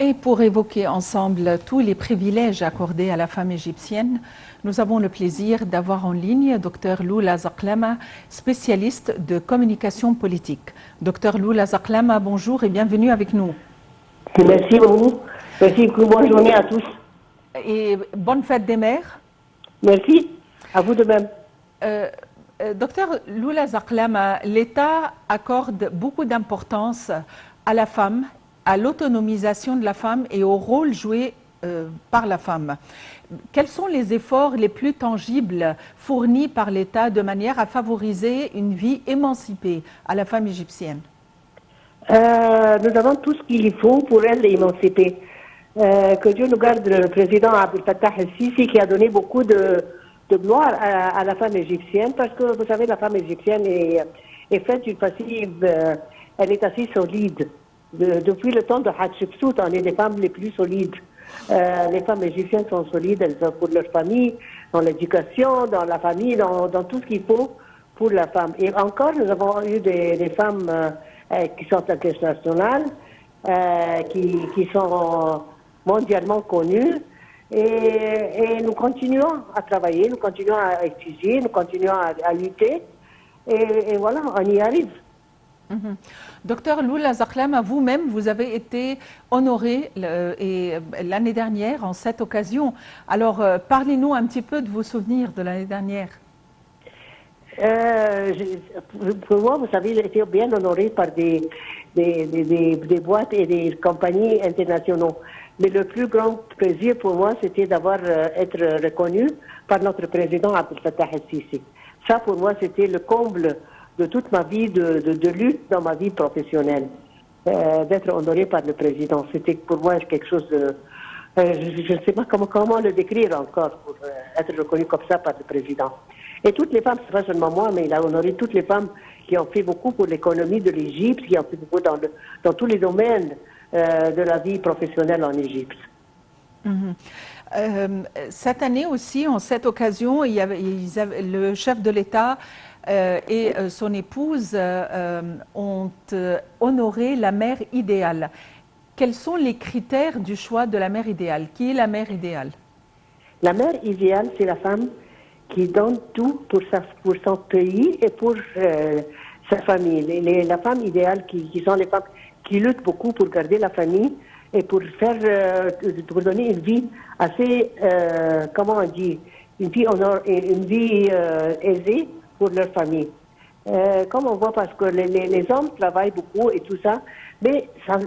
Et pour évoquer ensemble tous les privilèges accordés à la femme égyptienne, nous avons le plaisir d'avoir en ligne Dr Loula Zaklama, spécialiste de communication politique. Dr Loula Zaklama, bonjour et bienvenue avec nous. Merci beaucoup. Merci beaucoup. Bonne journée à tous. Et bonne fête des mères. Merci. À vous de même. Docteur Loula Zaklama, l'État accorde beaucoup d'importance à la femme, à l'autonomisation de la femme et au rôle joué par la femme. Quels sont les efforts les plus tangibles fournis par l'État de manière à favoriser une vie émancipée à la femme égyptienne? Nous avons tout ce qu'il faut pour elle émanciper. Que Dieu nous garde le président Abdel Fattah el-Sisi qui a donné beaucoup de gloire à la femme égyptienne parce que vous savez, la femme égyptienne est faite d'une façon, elle est assez solide. Depuis le temps de Hatshepsut, on est des femmes les plus solides. Les femmes égyptiennes sont solides, elles sont pour leur famille, dans l'éducation, dans la famille, dans tout ce qu'il faut pour la femme. Et encore, nous avons eu des femmes qui sont internationales, qui sont mondialement connues. Et nous continuons à travailler, nous continuons à étudier, nous continuons à lutter. Et voilà, on y arrive. Docteur Loula Zaklama, vous-même, vous avez été honorée l'année dernière en cette occasion. Alors, parlez-nous un petit peu de vos souvenirs de l'année dernière. Pour moi, vous savez, j'ai été bien honorée par des boîtes et des compagnies internationaux. Mais le plus grand plaisir pour moi, c'était être reconnue par notre président Abdel Fattah el-Sisi. Ça, pour moi, c'était le comble de toute ma vie de lutte dans ma vie professionnelle. D'être honorée par le président, c'était pour moi quelque chose de... je ne sais pas comment le décrire encore pour être reconnue comme ça par le président. Et toutes les femmes, ce n'est pas seulement moi, mais il a honoré toutes les femmes qui ont fait beaucoup pour l'économie de l'Égypte, qui ont fait beaucoup dans tous les domaines de la vie professionnelle en Égypte. Cette année aussi, en cette occasion, le chef de l'État et son épouse ont honoré la mère idéale. Quels sont les critères du choix de la mère idéale? Qui est la mère idéale? La mère idéale, c'est la femme qui donne tout pour son pays et pour sa famille. La femme idéale qui sont les femmes qui luttent beaucoup pour garder la famille et pour donner une vie assez, comment on dit, une vie aisée pour leur famille. Comme on voit, parce que les hommes travaillent beaucoup et tout ça, mais ça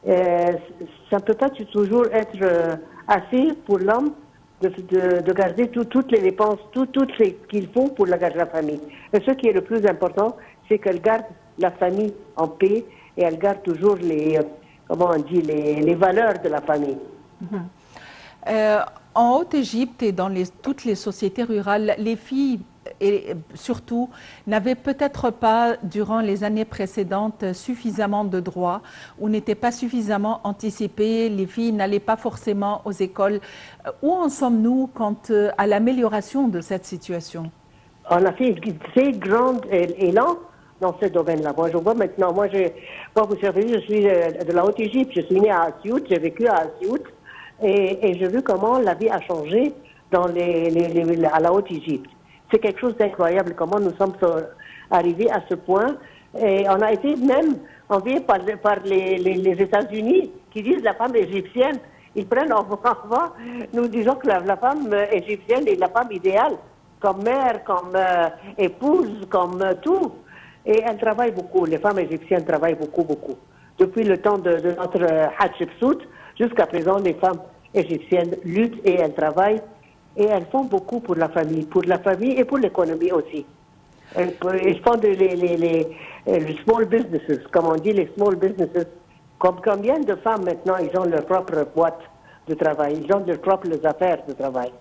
ne peut pas toujours être assez pour l'homme de garder toutes les dépenses, tout ce qu'il faut pour garder la famille. Et ce qui est le plus important, c'est qu'elle garde la famille en paix et elle garde toujours les valeurs de la famille. En Haute-Égypte et dans toutes les sociétés rurales, les filles, et surtout, n'avaient peut-être pas, durant les années précédentes, suffisamment de droits ou n'étaient pas suffisamment anticipées. Les filles n'allaient pas forcément aux écoles. Où en sommes-nous quant à l'amélioration de cette situation? On a fait un très grand élan dans ce domaine-là. Moi, je vois maintenant, vous savez, je suis de la Haute-Égypte, je suis née à Asiout, j'ai vécu à Asiout, et j'ai vu comment la vie a changé à la Haute-Égypte. C'est quelque chose d'incroyable, comment nous sommes arrivés à ce point. Et on a été même enviés par les États-Unis qui disent la femme égyptienne. Ils prennent en voix, nous disons que la femme égyptienne est la femme idéale, comme mère, comme épouse, comme tout. Et elles travaillent beaucoup, les femmes égyptiennes travaillent beaucoup, beaucoup. Depuis le temps de notre Hatshepsut, jusqu'à présent, les femmes égyptiennes luttent et elles travaillent. Et elles font beaucoup pour la famille et pour l'économie aussi. Elles font les small businesses, comme on dit, les small businesses. Combien de femmes maintenant, ils ont leur propre boîte de travail, ils ont leurs propres affaires de travail.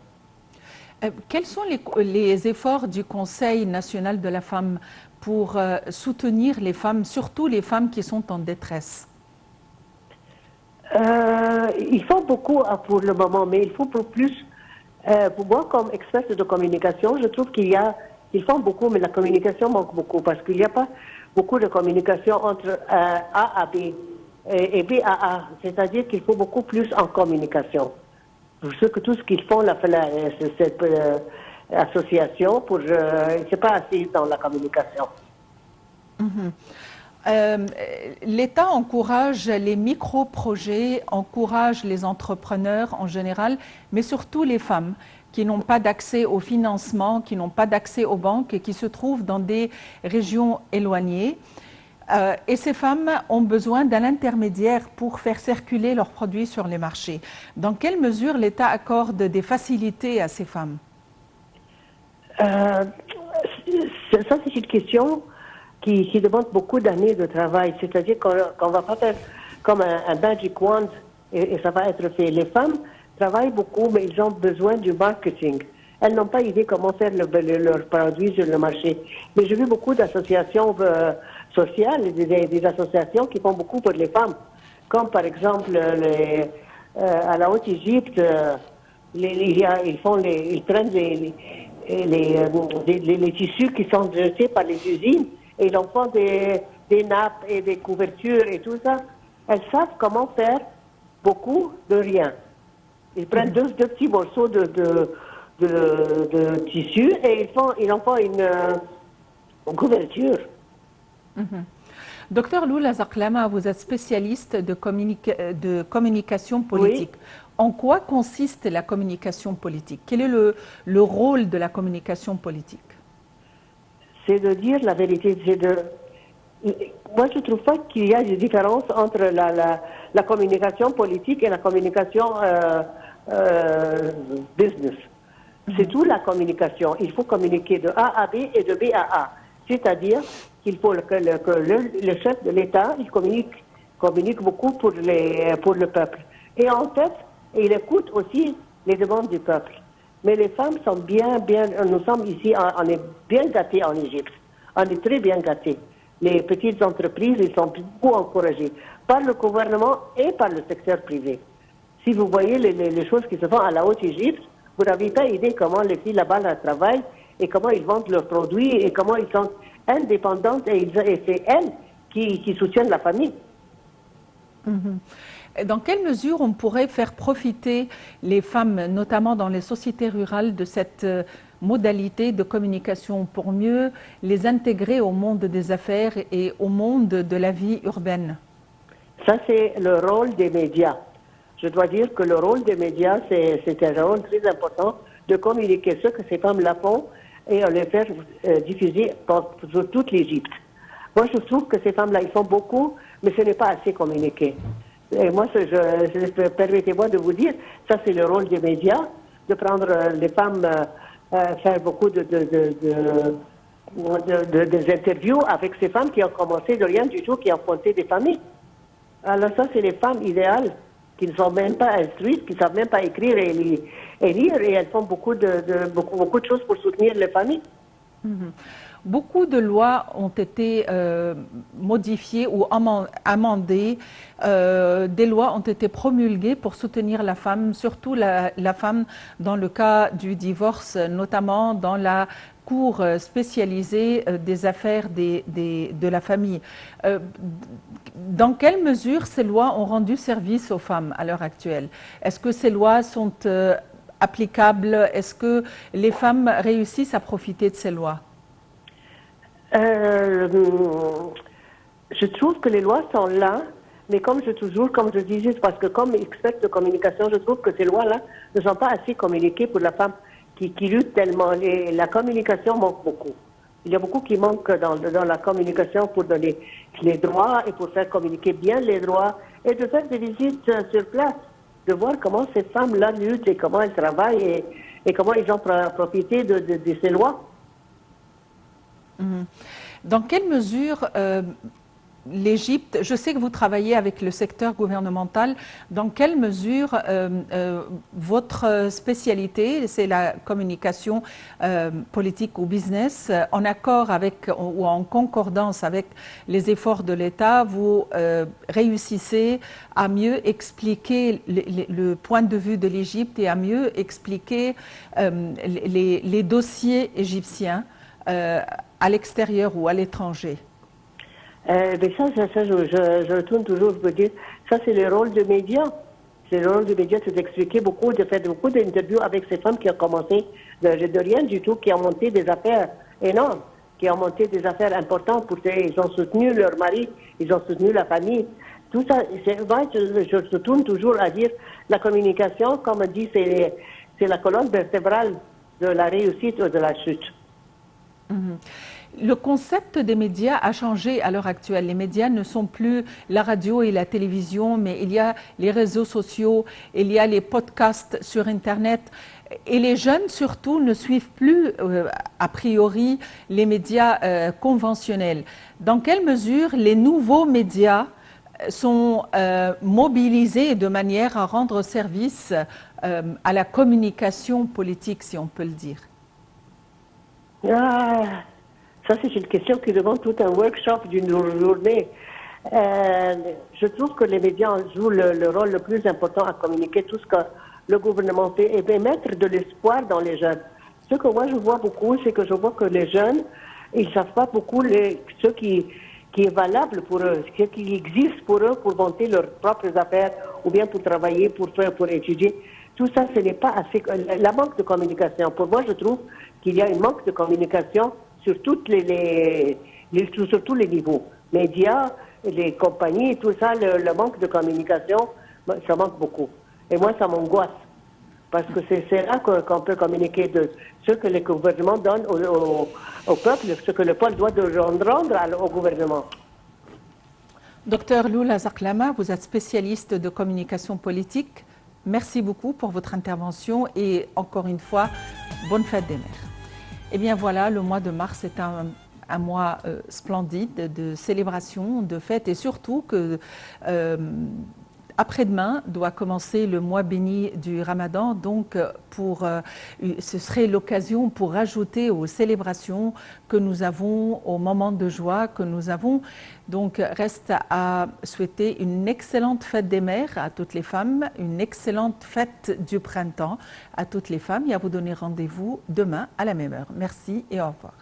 Quels sont les efforts du Conseil national de la femme pour soutenir les femmes, surtout les femmes qui sont en détresse? Ils font beaucoup pour le moment, mais il faut pour plus. Pour moi, comme experte de communication, je trouve qu'ils font beaucoup, mais la communication manque beaucoup parce qu'il n'y a pas beaucoup de communication entre A à B. et BAA, c'est-à-dire qu'il faut beaucoup plus en communication. Tout ce qu'ils font, cette association, c'est pas assez dans la communication. L'État encourage les micro-projets, encourage les entrepreneurs en général, mais surtout les femmes qui n'ont pas d'accès au financement, qui n'ont pas d'accès aux banques et qui se trouvent dans des régions éloignées. Et ces femmes ont besoin d'un intermédiaire pour faire circuler leurs produits sur les marchés. Dans quelle mesure l'État accorde des facilités à ces femmes? Ça, c'est une question qui demande beaucoup d'années de travail. C'est-à-dire qu'on ne va pas faire comme un magic wand et ça va être fait. Les femmes travaillent beaucoup, mais ils ont besoin du marketing. Elles n'ont pas idée comment faire leurs produits sur le marché. Mais j'ai vu beaucoup d'associations sociales, des associations qui font beaucoup pour les femmes. Comme par exemple à la Haute-Égypte, ils prennent les tissus qui sont jetés par les usines et ils en font des nappes et des couvertures et tout ça. Elles savent comment faire beaucoup de rien. Ils prennent deux petits morceaux de tissu et ils en font une couverture. Docteur Loula Zaklama, vous êtes spécialiste de communication politique. Oui. En quoi consiste la communication politique? Quel est le rôle de la communication politique? C'est de dire la vérité. Moi, je ne trouve pas qu'il y a des différences entre la communication politique et la communication business. C'est tout la communication. Il faut communiquer de A à B et de B à A. C'est-à-dire qu'il faut que le chef de l'État il communique beaucoup pour le peuple. Et en fait, il écoute aussi les demandes du peuple. Mais les femmes sont nous sommes ici, on est bien gâtés en Égypte. On est très bien gâtés. Les petites entreprises, ils sont beaucoup encouragées par le gouvernement et par le secteur privé. Si vous voyez les choses qui se font à la Haute-Égypte, vous n'avez pas idée comment les filles là-bas travaillent et comment ils vendent leurs produits et comment ils sont indépendantes et c'est elles qui soutiennent la famille. Dans quelle mesure on pourrait faire profiter les femmes, notamment dans les sociétés rurales, de cette modalité de communication pour mieux les intégrer au monde des affaires et au monde de la vie urbaine? Ça, c'est le rôle des médias. Je dois dire que le rôle des médias, c'est un rôle très important de communiquer ce que ces femmes-là font et les faire diffuser sur toute l'Égypte. Moi, je trouve que ces femmes-là, ils font beaucoup, mais ce n'est pas assez communiqué. Et moi, permettez-moi de vous dire, ça c'est le rôle des médias, de prendre les femmes, faire beaucoup des interviews avec ces femmes qui ont commencé de rien du tout, qui ont fondé des familles. Alors ça, c'est les femmes idéales qui ne sont même pas instruites, qui ne savent même pas écrire et lire, et elles font beaucoup de choses pour soutenir les familles. Beaucoup de lois ont été modifiées ou amendées. Des lois ont été promulguées pour soutenir la femme, surtout la femme dans le cas du divorce, notamment dans la Cour spécialisée des affaires de la famille. Dans quelle mesure ces lois ont rendu service aux femmes à l'heure actuelle? Est-ce que ces lois sont applicables? Est-ce que les femmes réussissent à profiter de ces lois? Je trouve que les lois sont là, mais comme je disais, parce que comme experte de communication, je trouve que ces lois-là ne sont pas assez communiquées pour la femme qui lutte tellement. La communication manque beaucoup. Il y a beaucoup qui manquent dans la communication pour donner les droits et pour faire communiquer bien les droits et de faire des visites sur place, de voir comment ces femmes-là luttent et comment elles travaillent et comment ils ont profité de ces lois. Dans quelle mesure l'Égypte, je sais que vous travaillez avec le secteur gouvernemental, dans quelle mesure votre spécialité, c'est la communication politique ou business, en accord avec ou en concordance avec les efforts de l'État, vous réussissez à mieux expliquer le point de vue de l'Égypte et à mieux expliquer les dossiers égyptiens à l'extérieur ou à l'étranger? Mais je retourne toujours, je veux dire, ça c'est le rôle des médias. C'est le rôle des médias, c'est d'expliquer beaucoup, de faire beaucoup d'interviews avec ces femmes qui ont commencé de rien du tout, qui ont monté des affaires énormes, qui ont monté des affaires importantes ils ont soutenu leur mari, ils ont soutenu la famille. Tout ça, je retourne toujours à dire, la communication, comme on dit, c'est la colonne vertébrale de la réussite ou de la chute. Le concept des médias a changé à l'heure actuelle. Les médias ne sont plus la radio et la télévision, mais il y a les réseaux sociaux, il y a les podcasts sur Internet. Et les jeunes, surtout, ne suivent plus, a priori, les médias conventionnels. Dans quelle mesure les nouveaux médias sont mobilisés de manière à rendre service à la communication politique, si on peut le dire? Ça, c'est une question qui demande tout un workshop d'une journée. Je trouve que les médias jouent le rôle le plus important à communiquer tout ce que le gouvernement fait et mettre de l'espoir dans les jeunes. Ce que moi je vois beaucoup, c'est que je vois que les jeunes, ils ne savent pas beaucoup ce qui est valable pour eux, ce qui existe pour eux pour monter leurs propres affaires ou bien pour travailler, pour étudier. Tout ça, ce n'est pas assez. La manque de communication. Pour moi, je trouve qu'il y a un manque de communication sur tous les niveaux. Médias, les compagnies, tout ça, le manque de communication, ça manque beaucoup. Et moi, ça m'angoisse. Parce que c'est là qu'on peut communiquer de ce que les gouvernements donnent au peuple, ce que le peuple doit rendre au gouvernement. Docteur Lula Zaklama, vous êtes spécialiste de communication politique. Merci beaucoup pour votre intervention et encore une fois, bonne fête des mères. Eh bien voilà, le mois de mars est un mois splendide de célébration, de fête et surtout que après-demain doit commencer le mois béni du Ramadan, donc ce serait l'occasion pour rajouter aux célébrations que nous avons, aux moments de joie que nous avons. Donc reste à souhaiter une excellente fête des mères à toutes les femmes, une excellente fête du printemps à toutes les femmes et à vous donner rendez-vous demain à la même heure. Merci et au revoir.